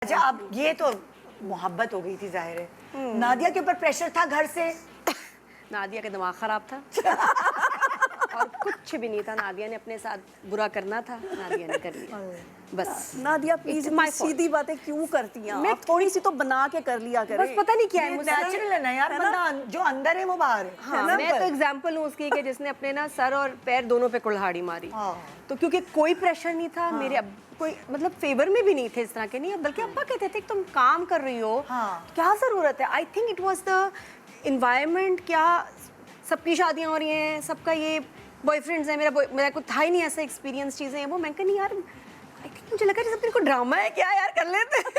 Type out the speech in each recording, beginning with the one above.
अच्छा, अब ये तो मोहब्बत हो गई थी जाहिर है। नादिया के ऊपर प्रेशर था घर से? नादिया का दिमाग खराब था और कुछ भी नहीं था। नादिया ने अपने साथ बुरा करना था, नादिया ने कर लिया बस। नादिया प्लीज सीधी बातें क्यों करती हैं आप? थोड़ी सी तो बना के कर लिया करें। बस पता नहीं क्या है, मुझसे नेचुरल है ना यार, बंदा जो अंदर है वो बाहर है। हाँ, मैं तो एग्जांपल हूँ उसकी कि जिसने अपने ना सर और पैर दोनों पे कुल्हाड़ी मारी। तो क्योंकि कोई प्रेशर नहीं था मेरे, अब कोई मतलब फेवर में भी नहीं थे इस तरह के, नहीं, बल्कि अब्बा कहते थे तुम काम कर रही हो, क्या जरूरत है। I think it was the environment. क्या सबकी शादियां हो रही हैं, सबका ये बॉयफ्रेंड्स है, मेरा कोई था ही नहीं ऐसा एक्सपीरियंस चीजें हैं वो। मैं कहा नहीं यार, आई थिंक मुझे लगा जैसे तेरे को ड्रामा है क्या यार, कर लेते हैं।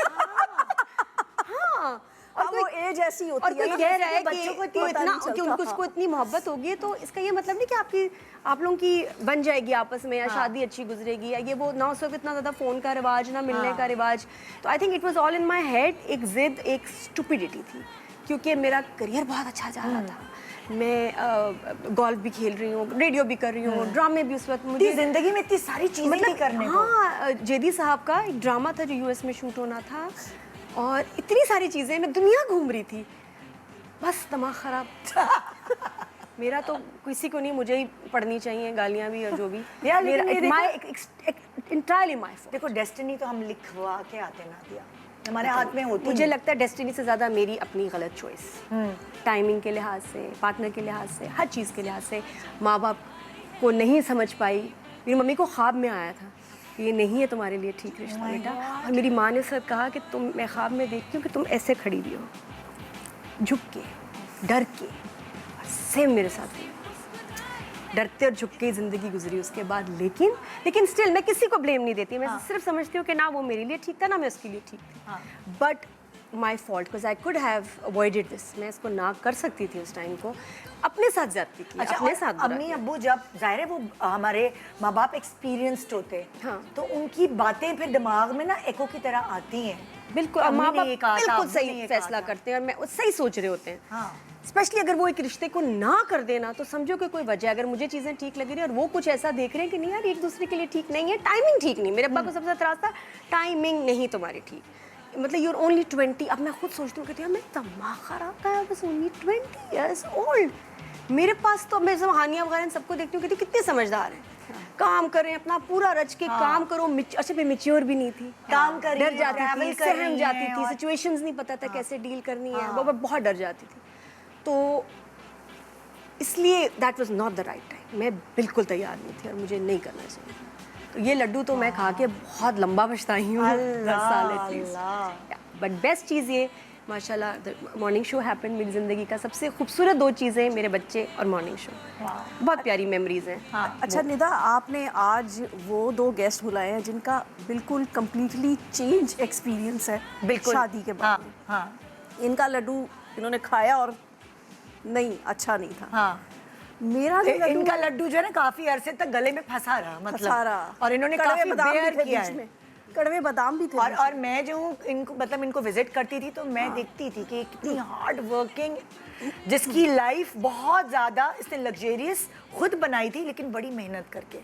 हाँ, और वो एज ऐसी होती और है, कोई कह रहा है बच्चों को कि इतना कि उनको उसको इतनी मोहब्बत होगी, तो इसका ये मतलब नहीं कि आप लोगों की बन जाएगी आपस में, या शादी अच्छी गुजरेगी, या ये वो ना उस वक्त इतना ज़्यादा फ़ोन का रिवाज, ना मिलने का रिवाज। तो I think it was all in my head. एक जिद, एक स्टुपिडिटी थी, क्योंकि मेरा करियर बहुत अच्छा जा रहा था। मैं गोल्फ भी खेल रही हूँ, रेडियो भी कर रही हूँ, ड्रामे भी उस वक्त मुझे जिंदगी में इतनी सारी चीजें मतलब करने को। हाँ, जेदी साहब का एक ड्रामा था जो यूएस में शूट होना था, और इतनी सारी चीज़ें, मैं दुनिया घूम रही थी, बस दिमाग ख़राब। मेरा तो किसी को नहीं, मुझे ही पढ़नी चाहिए गालियाँ भी और जो भी यार, मेरा entirely my fault। देखो डेस्टिनी तो हम लिखवा के आते ना दिया, हमारे हाथ में होती। मुझे लगता है डेस्टिनी से ज़्यादा मेरी अपनी गलत चॉइस, टाइमिंग के लिहाज से, पार्टनर के लिहाज से, हर चीज़ के लिहाज से। माँ बाप को नहीं समझ पाई। मेरी मम्मी को ख्वाब में आया था ये नहीं है तुम्हारे लिए ठीक रिश्ता बेटा, और मेरी माँ ने सर कहा कि मैं ख्वाब में देखती हूँ कि तुम ऐसे खड़ी भी हो, झुक के, डर के। सेम मेरे साथ हुआ, डरते और झुक के ज़िंदगी गुजरी उसके बाद। लेकिन स्टिल मैं किसी को ब्लेम नहीं देती। मैं सिर्फ समझती हूँ कि ना वो मेरे लिए ठीक था, ना मैं उसके लिए ठीक थी। But my fault, because I could have avoided this. मैं इसको ना कर सकती थी उस टाइम को, अपने साथ ज्यादती की। अच्छा, अपने साथ अम्मी अब्बू जब जाहिर है वो हमारे माँ बाप एक्सपीरियंस्ड होते, तो उनकी बातें फिर दिमाग में ना एको की तरह आती हैं। बिल्कुल, माँ बाप बिल्कुल सही फैसला करते हैं, और मैं सही सोच रहे होते हैं। स्पेशली अगर वो एक रिश्ते को ना कर देना, तो समझो कि कोई वजह, अगर मुझे चीज़ें ठीक लग रही है और वो कुछ ऐसा देख रहे हैं कि नहीं यार एक दूसरे के लिए ठीक नहीं है, टाइमिंग ठीक नहीं। मेरे अब्बा को सबसे त्रास था, टाइमिंग नहीं तुम्हारी ठीक, मतलब यूर ओनली 20। अब मैं खुद सोचती हूँ कि यार मैं दिमाग खराब था, I was only 20 years old। मेरे पास तो, मैं सब हानिया वगैरह सबको देखती हूँ कि कितने समझदार हैं, काम करें अपना पूरा रच के काम करो। अच्छा भी मैच्योर भी नहीं थी, काम कर डर जाती थी, सहम जाती थी, सिचुएशंस नहीं पता था कैसे डील करनी है, वो बहुत डर जाती थी। तो इसलिए that was not the right time. मैं बिल्कुल तैयार नहीं थी और मुझे नहीं करना चाहिए। तो ये लड्डू तो मैं खा के बहुत लंबा पछताई हूँ, 10 साल एटलीस्ट। बट बेस्ट चीज़ ये माशाल्लाह मॉर्निंग शो हैपन। मेरी ज़िंदगी का सबसे खूबसूरत 2 चीज़ें मेरे बच्चे और मॉर्निंग शो। बहुत प्यारी मेमोरीज हैं। अच्छा निदा, आपने आज वो 2 गेस्ट बुलाए हैं जिनका बिल्कुल कंप्लीटली चेंज एक्सपीरियंस है बिल्कुल शादी के बाद। इनका लड्डू इन्होंने खाया और नहीं, अच्छा नहीं था। मेरा इनका लड्डू जो है ना काफी अरसे तक गले में फंसा रहा, मतलब, और इन्होंने काफी बेयर किया है। कड़वे बादाम भी थे। और मैं जो इनको मतलब इनको विजिट करती थी, तो मैं देखती थी कि कितनी हार्ड वर्किंग, जिसकी लाइफ बहुत ज़्यादा इसने लग्जेरियस खुद बनाई थी, लेकिन बड़ी मेहनत करके,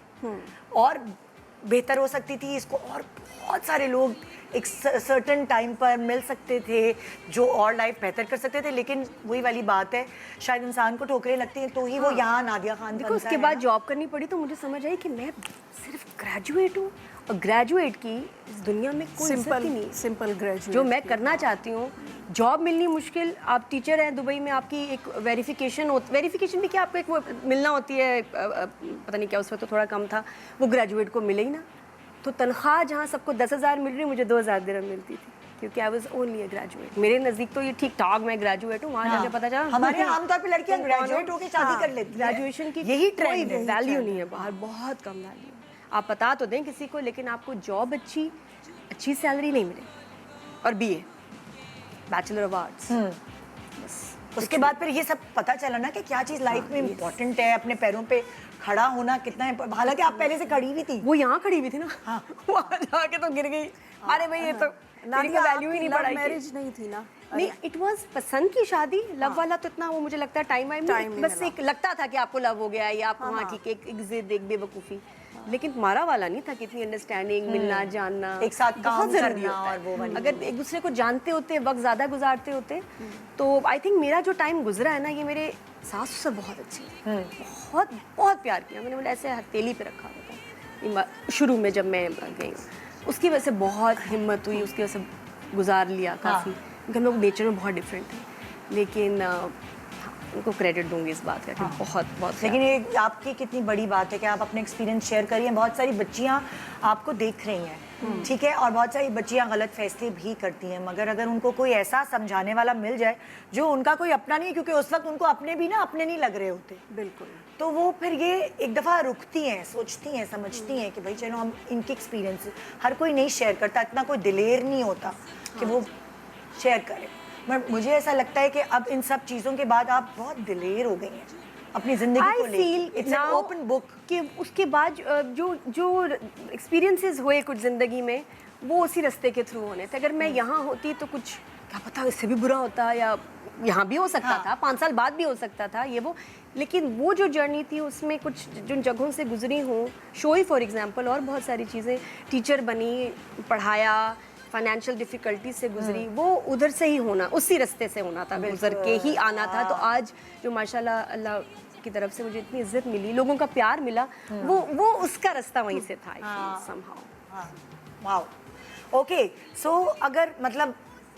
और बेहतर हो सकती थी इसको, और बहुत सारे लोग एक सर्टेन टाइम पर मिल सकते थे जो और लाइफ बेहतर कर सकते थे। लेकिन वही वाली बात है, शायद इंसान को ठोकरें लगती हैं तो ही वो यहाँ नादिया खान बनता है। उसके बाद जॉब करनी पड़ी, तो मुझे समझ आई कि मैं सिर्फ ग्रेजुएट हूँ, और ग्रेजुएट की इस दुनिया में कोई इज्जत ही नहीं। सिंपल ग्रेजुएट जो मैं करना चाहती हूँ, जॉब मिलनी मुश्किल। आप टीचर हैं दुबई में, आपकी एक वेरिफिकेशन भी क्या, आपको एक वो मिलना होती है, पता नहीं क्या उस वक्त तो थोड़ा कम था, वो ग्रेजुएट को मिले ही ना। तो तनख्वाह जहाँ सबको 10,000 मिल रही, मुझे 2,000 दिरहम मिलती थी, क्योंकि I was only a graduate. मेरे नज़दीक तो ये ठीक ठाक मैं ग्रेजुएट हूँ, वहाँ जाके पता चला हमारे आमतौर पे लड़कियाँ ग्रेजुएट होकर शादी कर लेती हैं। ग्रेजुएशन की यही कोई वैल्यू नहीं है बाहर, बहुत कम वैल्यू। आप बता तो दें किसी को, लेकिन आपको जॉब अच्छी सैलरी नहीं मिले, और BA बैचलर ऑफ आर्ट्स। उसके बाद फिर ये सब पता चला ना कि क्या चीज़ लाइफ में इम्पोर्टेंट है, अपने पैरों पे खड़ा होना कितना है। हालांकि आप पहले से खड़ी भी थी, वो यहाँ खड़ी भी थी ना, वहाँ जाके तो गिर गई। अरे भाई ये तो वैल्यू ही नहीं बढ़ाई। मैरिज नहीं थी ना? नहीं, इट वाज पसंद की शादी। लव वाला तो इतना वो मुझे लगता है टाइम बस एक लगता था कि आपको लव हो गया, या आपको हाँ ठीक है, एक जिद, एक बेवकूफ़ी। लेकिन हमारा वाला नहीं था कि इतनी अंडरस्टैंडिंग, मिलना जानना एक साथ काम बहुत ज़रूरी करना होता और वो है। वाली अगर एक दूसरे को जानते होते, वक्त ज़्यादा गुजारते होते, तो आई थिंक मेरा जो टाइम गुजरा है ना, ये मेरे सास से बहुत अच्छी है। बहुत बहुत प्यार किया मैंने, बोला ऐसे हथेली पे रखा हुआ था शुरू में जब मैं गई। उसकी वजह से बहुत हिम्मत हुई, उसकी वजह से गुजार लिया काफ़ी, क्योंकि हम लोग नेचर में बहुत डिफरेंट थे। लेकिन उनको क्रेडिट दूंगी इस बात का कि बहुत बहुत। लेकिन ये आपकी कितनी बड़ी बात है कि आप अपने एक्सपीरियंस शेयर करिए। बहुत सारी बच्चियां आपको देख रही हैं, ठीक है, और बहुत सारी बच्चियां गलत फैसले भी करती हैं, मगर अगर उनको कोई ऐसा समझाने वाला मिल जाए जो उनका कोई अपना नहीं है, क्योंकि उस वक्त उनको अपने भी ना अपने नहीं लग रहे होते, बिल्कुल, तो वो फिर ये एक दफ़ा रुकती हैं, सोचती हैं, समझती हैं कि भाई चलो हम इनके एक्सपीरियंस, हर कोई नहीं शेयर करता, इतना कोई दिलेर नहीं होता कि वो शेयर करे। बट मुझे ऐसा लगता है कि अब इन सब चीज़ों के बाद आप बहुत दिलेर हो गई हैं अपनी ज़िंदगी को लेकर। इट्स एन ओपन बुक कि उसके बाद जो एक्सपीरियंसेस हुए कुछ ज़िंदगी में, वो उसी रास्ते के थ्रू होने थे। अगर मैं यहाँ होती तो कुछ क्या पता इससे भी बुरा होता, या यहाँ भी हो सकता था, 5 साल बाद भी हो सकता था ये वो। लेकिन वो जो जर्नी थी उसमें कुछ जिन जगहों से गुजरी हूँ, शोई फॉर एग्जांपल, और बहुत सारी चीज़ें, टीचर बनी, पढ़ाया, फाइनेंशियल डिफ़िकल्टी से गुजरी, वो उधर से ही होना, उसी रास्ते से होना था, गुजर के ही आना था। तो आज जो माशाल्लाह अल्लाह की तरफ से मुझे इतनी इज्जत मिली, लोगों का प्यार मिला, वो उसका रास्ता वहीं से था somehow। Wow, okay. सो अगर मतलब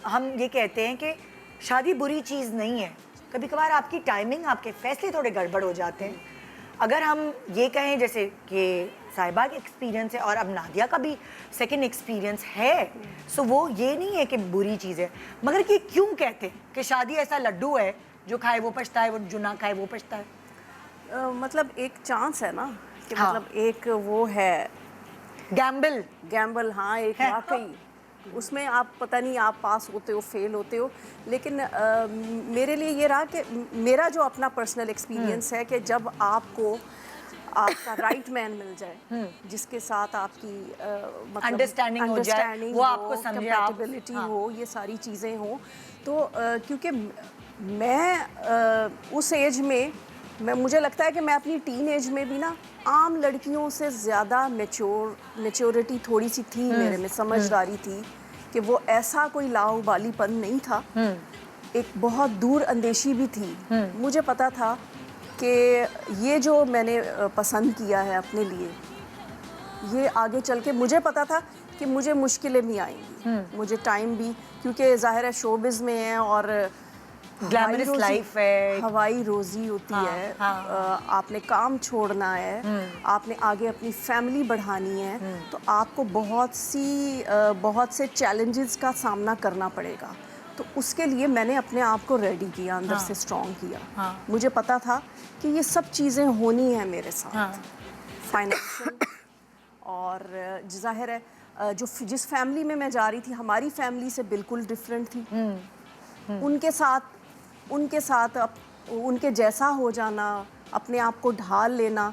हम ये कहते हैं कि शादी बुरी चीज़ नहीं है, कभी कभार आपकी टाइमिंग, आपके फैसले थोड़े गड़बड़ हो जाते हैं। अगर हम ये कहें जैसे कि साहिबा का एक्सपीरियंस है और अब नादिया का भी सेकंड एक्सपीरियंस है, सो वो ये नहीं है कि बुरी चीज़ है, मगर कि क्यों कहते हैं कि शादी ऐसा लड्डू है जो खाए वो पछता है, वो जो ना खाए वो पछता है। मतलब एक चांस है ना कि हाँ। मतलब एक वो है गैम्बल। हाँ, एक वाकई उसमें आप पता नहीं आप पास होते हो, फेल होते हो। लेकिन मेरे लिए ये रहा कि मेरा जो अपना पर्सनल एक्सपीरियंस है कि जब आपको आपका राइट मैन मिल जाए, जिसके साथ आपकी मतलब अंडरस्टैंडिंग हो जाए, वो आपको समझे, कंपैटिबिलिटी हो, ये सारी चीज़ें हो, तो क्योंकि मैं उस एज में, मुझे लगता है कि मैं अपनी टीन एज में भी ना आम लड़कियों से ज़्यादा मैच्योरिटी थोड़ी सी थी मेरे में, समझदारी थी कि वो ऐसा कोई लाउबालीपन नहीं था, एक बहुत दूर अंदेशी भी थी। मुझे पता था कि ये जो मैंने पसंद किया है अपने लिए, ये आगे चल के मुझे पता था कि मुझे मुश्किलें भी आएंगी, मुझे टाइम भी, क्योंकि ज़ाहिर है शोबिज़ में है और ग्लैमरस लाइफ है, हवाई रोजी होती है, आपने काम छोड़ना है, आपने आगे अपनी फैमिली बढ़ानी है, तो आपको बहुत से चैलेंजेस का सामना करना पड़ेगा। तो उसके लिए मैंने अपने आप को रेडी किया, अंदर से स्ट्रॉन्ग किया। मुझे पता था कि ये सब चीज़ें होनी है मेरे साथ, फाइनेंशियल और ज़ाहिर है जिस फैमिली में मैं जा रही थी, हमारी फैमिली से बिल्कुल डिफरेंट थी। उनके साथ उनके जैसा हो जाना, अपने आप को ढाल लेना,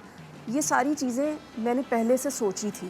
ये सारी चीज़ें मैंने पहले से सोची थी।